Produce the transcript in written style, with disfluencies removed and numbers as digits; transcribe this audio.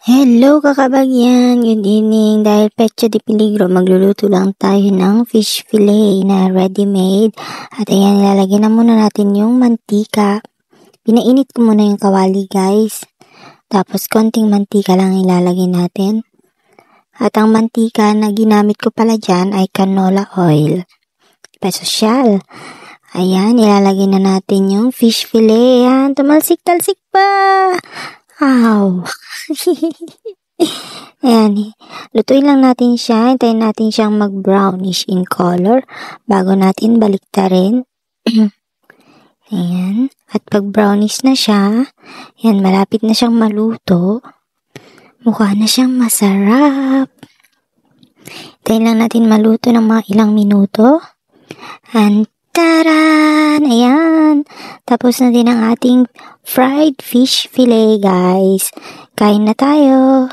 Hello kakabagyan, good evening. Dahil Petsa de Peligro, magluluto lang tayo ng fish fillet na ready-made. At ayan, ilalagay na muna natin yung mantika. Pinainit ko muna yung kawali guys. Tapos konting mantika lang ilalagay natin. At ang mantika na ginamit ko pala dyan ay canola oil. Pasosyal. Ayan, ilalagay na natin yung fish fillet. Ayan, tumalsik-talsik pa. Ow! Ayan, lutuin lang natin siya. Hintayin natin siyang mag-brownish in color bago natin baliktarin. Ayan. At pag brownish na siya, ayan, malapit na siyang maluto. Mukha na siyang masarap. Hintayin lang natin maluto ng mga ilang minuto. And taran! Ayan. Tapos na din ang ating fried fish fillet, guys. Kain na tayo.